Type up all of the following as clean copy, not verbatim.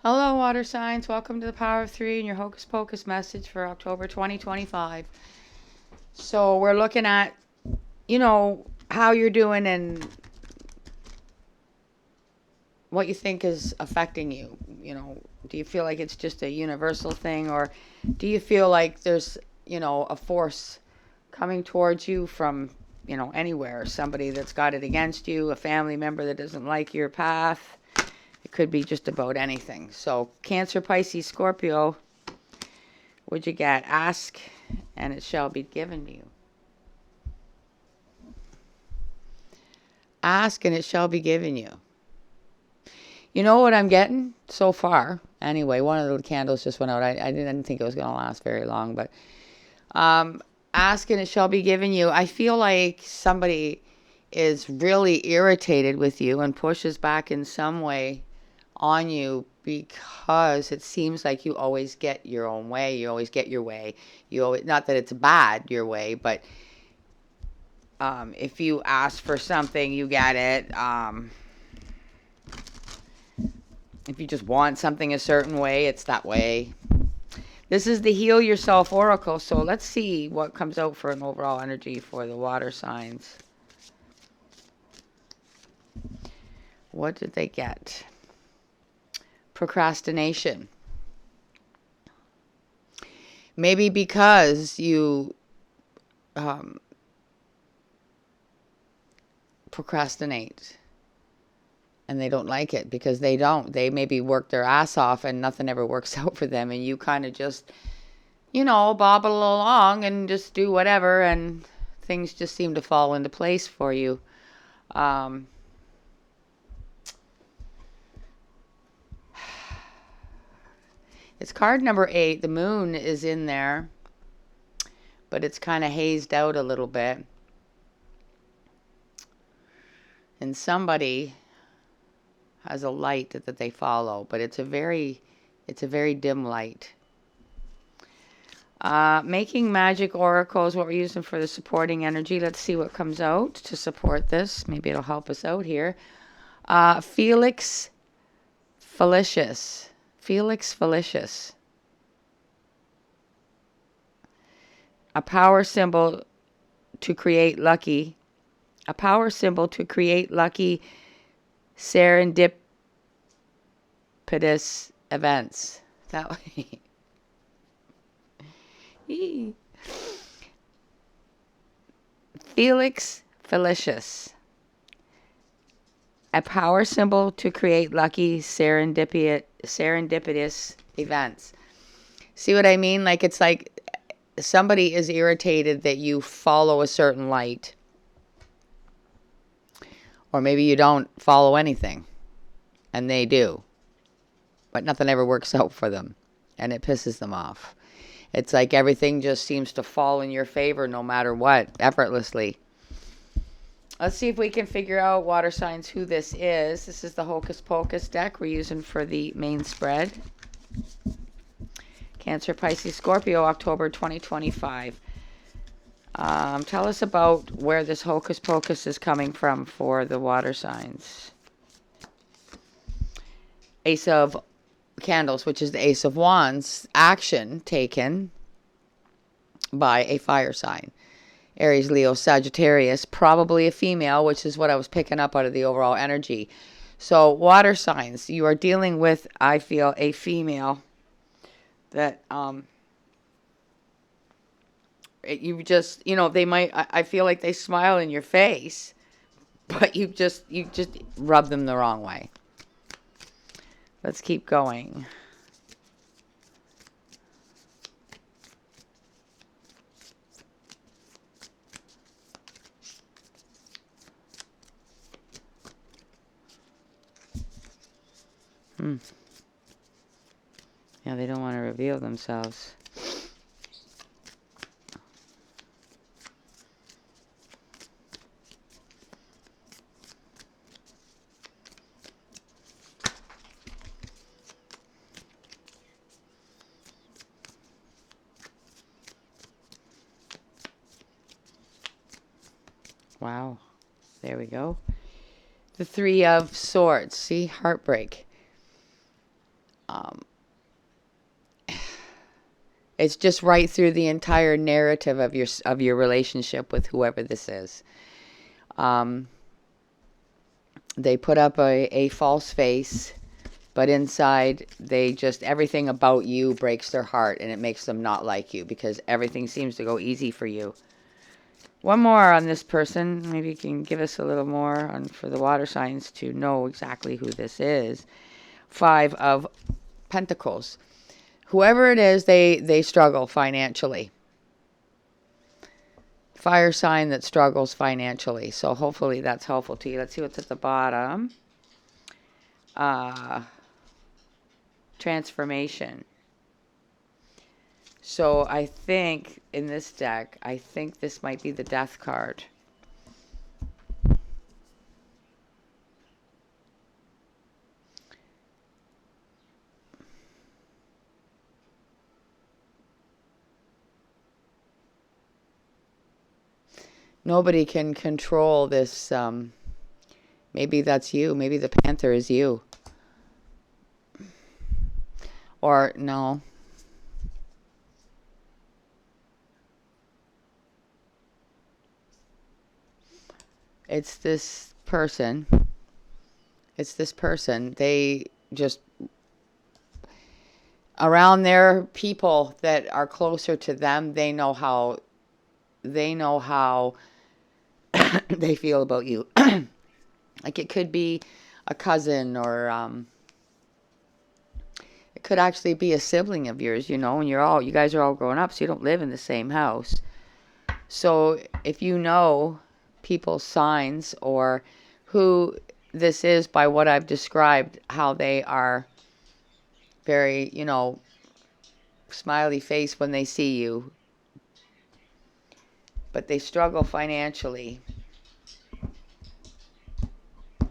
Hello, water signs. Welcome to the Power of Three and your Hocus Pocus message for October 2025. So, we're looking at, how you're doing and what you think is affecting you. Do you feel like it's just a universal thing, or do you feel like there's, a force coming towards you from, anywhere? Somebody that's got it against you, a family member that doesn't like your path. It could be just about anything. So, Cancer, Pisces, Scorpio, what'd you get? Ask, and it shall be given you. Ask, and it shall be given you. You know what I'm getting so far? Anyway, one of the candles just went out. I didn't think it was going to last very long, but ask, and it shall be given you. I feel like somebody is really irritated with you and pushes back in some way on you because it seems like you always get your own way. You always get your way. You always, not that it's bad your way, but if you ask for something, you get it. If you just want something a certain way, it's that way. This is the Heal Yourself Oracle, so let's see what comes out for an overall energy for the water signs. What did they get? Procrastination. Maybe because you procrastinate and they don't like it because they don't. They maybe work their ass off and nothing ever works out for them, and you kind of just, bobble along and just do whatever, and things just seem to fall into place for you. It's card number 8. The moon is in there, but it's kind of hazed out a little bit. And somebody has a light that they follow, but it's a very dim light. Making magic oracles, what we're using for the supporting energy. Let's see what comes out to support this. Maybe it'll help us out here. Felix Felicius. Felix Felicius. A power symbol to create lucky. A power symbol to create lucky serendipitous events. That way. Felix Felicius. A power symbol to create lucky serendipitous events. See what I mean? Like, it's like somebody is irritated that you follow a certain light. Or maybe you don't follow anything. And they do. But nothing ever works out for them. And it pisses them off. It's like everything just seems to fall in your favor no matter what, effortlessly. Let's see if we can figure out, water signs, who this is. This is the Hocus Pocus deck we're using for the main spread. Cancer, Pisces, Scorpio, October 2025. Tell us about where this Hocus Pocus is coming from for the water signs. Ace of Candles, which is the Ace of Wands, action taken by a fire sign. Aries, Leo, Sagittarius, probably a female, which is what I was picking up out of the overall energy. So, water signs, you are dealing with, I feel, a female that you just, they might, I feel like they smile in your face, but you just rub them the wrong way. Let's keep going. Yeah, they don't want to reveal themselves. Wow. There we go. The Three of Swords. See? Heartbreak. Um, it's just right through the entire narrative of your relationship with whoever this is. They put up a false face, but inside they just, everything about you breaks their heart, and it makes them not like you because everything seems to go easy for you. One more on this person. Maybe you can give us a little more for the water signs to know exactly who this is. 5 of Pentacles. Whoever it is, they struggle financially. Fire sign that struggles financially. So hopefully that's helpful to you. Let's see what's at the bottom. Transformation. So I think in this deck, I think this might be the Death card. Nobody can control this. Maybe that's you. Maybe the Panther is you. Or no. It's this person. It's this person. They just, around their people that are closer to them, they know how they feel about you. Like it could be a cousin, or it could actually be a sibling of yours, and you guys are all grown up, so you don't live in the same house. So if you know people's signs or who this is by what I've described, how they are very, smiley face when they see you, but they struggle financially.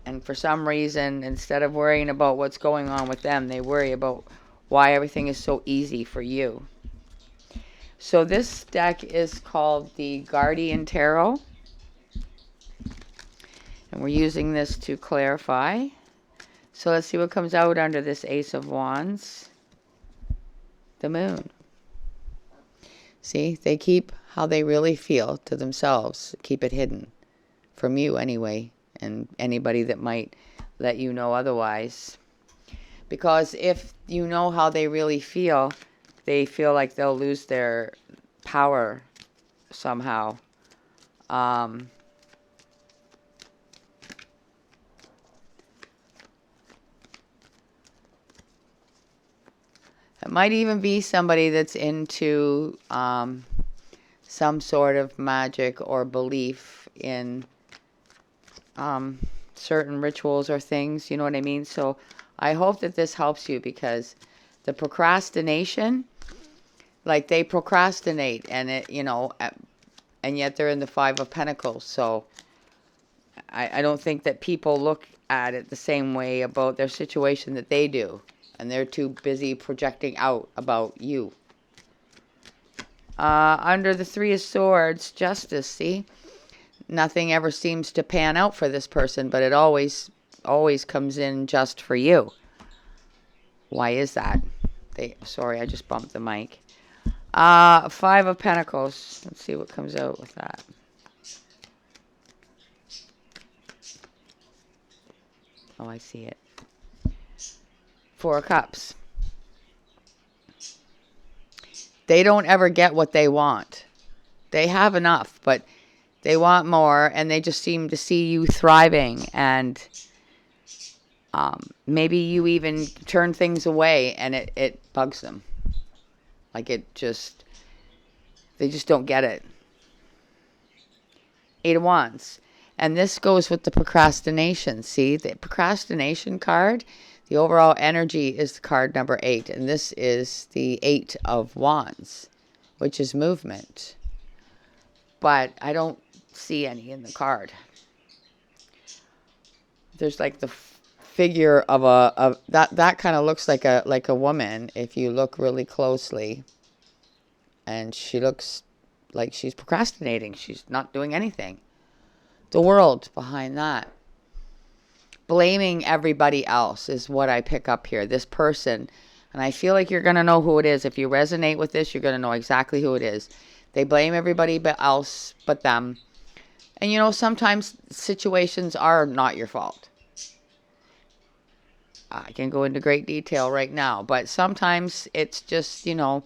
And for some reason, instead of worrying about what's going on with them, they worry about why everything is so easy for you. So this deck is called the Guardian Tarot. And we're using this to clarify. So let's see what comes out under this Ace of Wands. The Moon. See, they keep how they really feel to themselves. Keep it hidden. From you anyway. And anybody that might let you know otherwise. Because if you know how they really feel, they feel like they'll lose their power somehow. It might even be somebody that's into some sort of magic or belief in certain rituals or things, you know what I mean? So I hope that this helps you, because the procrastination, like they procrastinate, and and yet they're in the 5 of Pentacles. So I don't think that people look at it the same way about their situation that they do, and they're too busy projecting out about you. Under the 3 of Swords, Justice, see? Nothing ever seems to pan out for this person, but it always comes in just for you. Why is that? Sorry, I just bumped the mic. 5 of Pentacles. Let's see what comes out with that. Oh, I see it. 4 of Cups. They don't ever get what they want. They have enough, but they want more, and they just seem to see you thriving, and maybe you even turn things away, and it bugs them. Like they just don't get it. 8 of Wands. And this goes with the procrastination. See, the procrastination card, the overall energy is card number 8, and this is the 8 of Wands, which is movement. But I don't see any in the card. There's like the figure of that kind of looks like a woman if you look really closely, and she looks like she's procrastinating. She's not doing anything. The World behind that. Blaming everybody else is what I pick up here. This person And I feel like you're going to know who it is. If you resonate with this, you're going to know exactly who it is. They blame everybody else but them. And you know, sometimes situations are not your fault. I can go into great detail right now, but sometimes it's just, you know,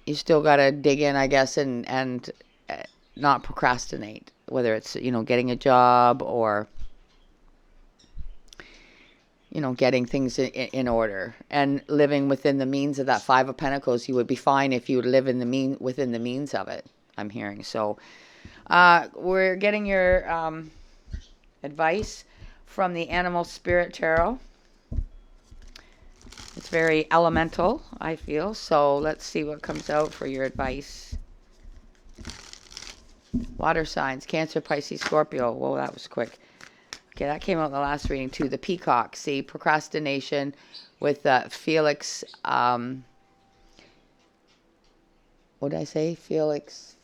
you still got to dig in, I guess, and not procrastinate, whether it's, you know, getting a job or, you know, getting things in order and living within the means of that Five of Pentacles. You would be fine if you would live within the means of it, I'm hearing. So we're getting your advice from the Animal Spirit Tarot. It's very elemental, I feel. So let's see what comes out for your advice. Water signs, Cancer, Pisces, Scorpio. Whoa, that was quick. Okay, that came out in the last reading too. The Peacock. See, procrastination with Felix. What did I say? Felix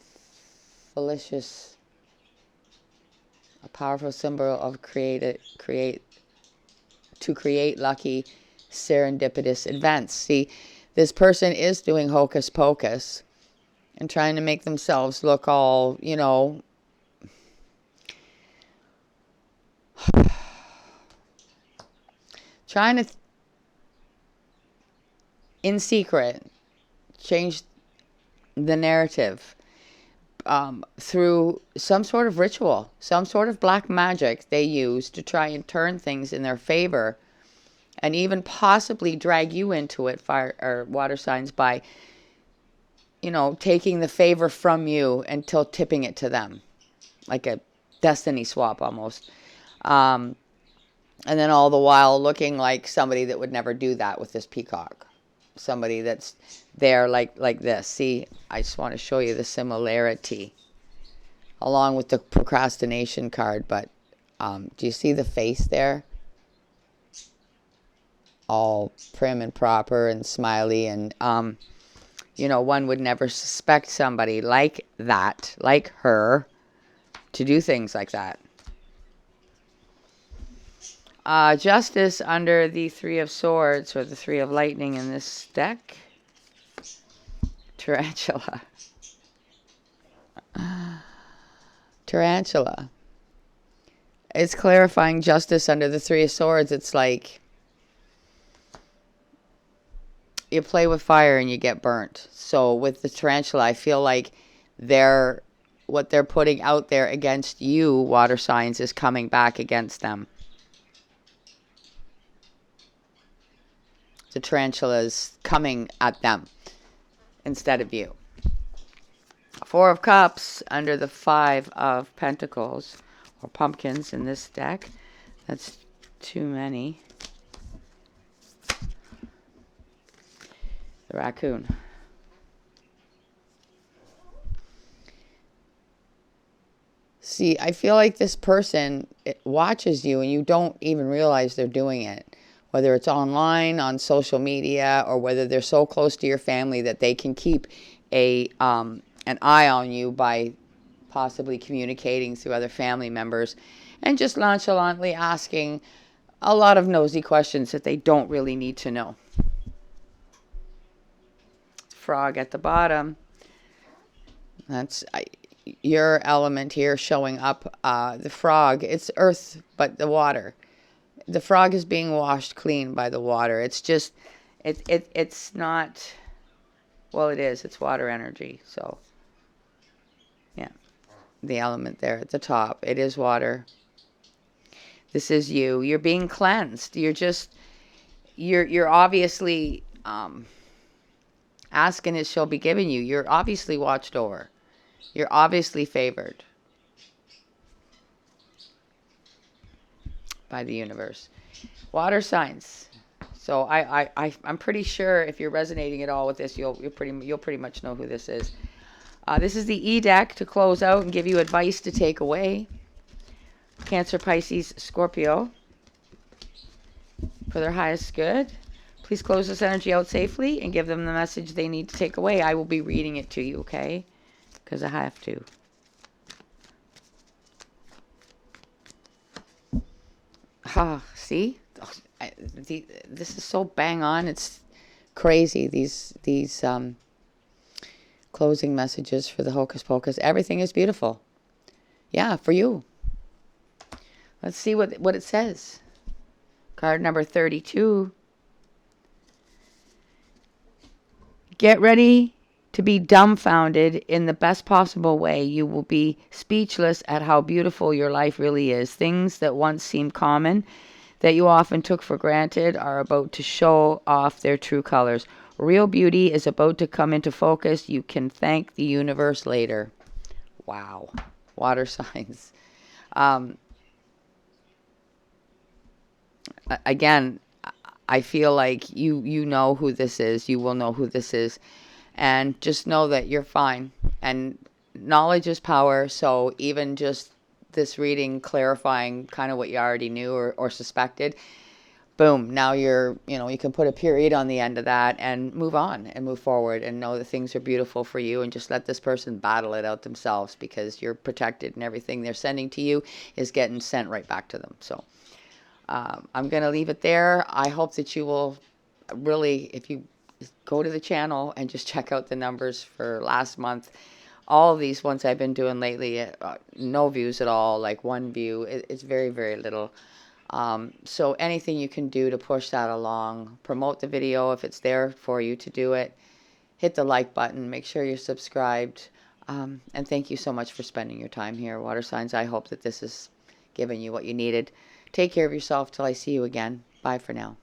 Felicius. A powerful symbol of create lucky, serendipitous events. See, this person is doing hocus pocus and trying to make themselves look all, you know, trying to, in secret, change the narrative through some sort of ritual, some sort of black magic they use to try and turn things in their favor, and even possibly drag you into it, fire or water signs, by, you know, taking the favor from you until tipping it to them, like a destiny swap almost. And then all the while looking like somebody that would never do that with this peacock. Somebody that's there like this. See, I just want to show you the similarity along with the procrastination card. But do you see the face there? All prim and proper and smiley. And, you know, one would never suspect somebody like that, like her, to do things like that. Justice under the Three of Swords, or the Three of Lightning in this deck. Tarantula. Tarantula. It's clarifying justice under the Three of Swords. It's like you play with fire and you get burnt. So with the tarantula, I feel like what they're putting out there against you, water signs, is coming back against them. The tarantula is coming at them instead of you. Four of Cups under the Five of Pentacles, or pumpkins in this deck. That's too many. The raccoon. See, I feel like this person watches you and you don't even realize they're doing it. Whether it's online, on social media, or whether they're so close to your family that they can keep an eye on you by possibly communicating through other family members and just nonchalantly asking a lot of nosy questions that they don't really need to know. Frog at the bottom. That's your element here showing up. The frog, it's earth, but the water. The frog is being washed clean by the water. It's just, it's not, well, it is. It's water energy. So, yeah, the element there at the top. It is water. This is you. You're being cleansed. You're obviously asking, it shall be given you. You're obviously watched over. You're obviously favored by the universe. Water signs. So I'm pretty sure if you're resonating at all with this, you'll pretty much know who this is. This is the E deck to close out and give you advice to take away. Cancer, Pisces, Scorpio. For their highest good. Please close this energy out safely and give them the message they need to take away. I will be reading it to you, okay? Because I have to. See? this is so bang on. It's crazy. These closing messages for the Hocus Pocus. Everything is beautiful. Yeah, for you. Let's see what it says. Card number 32. Get ready to be dumbfounded in the best possible way. You will be speechless at how beautiful your life really is. Things that once seemed common, that you often took for granted, are about to show off their true colors. Real beauty is about to come into focus. You can thank the universe later. Wow. Water signs. Again, I feel like you know who this is. You will know who this is. And just know that you're fine. And knowledge is power. So even just this reading clarifying kind of what you already knew or suspected, boom, now you can put a period on the end of that and move on and move forward and know that things are beautiful for you, and just let this person battle it out themselves, because you're protected and everything they're sending to you is getting sent right back to them. So I'm going to leave it there. I hope that you will really, if you go to the channel and just check out the numbers for last month, all of these ones I've been doing lately, no views at all, like one view. It's very, very little. So anything you can do to push that along, promote the video if it's there for you to do it, hit the like button, make sure you're subscribed, and thank you so much for spending your time here, water signs. I hope that this has given you what you needed. Take care of yourself till I see you again. Bye for now.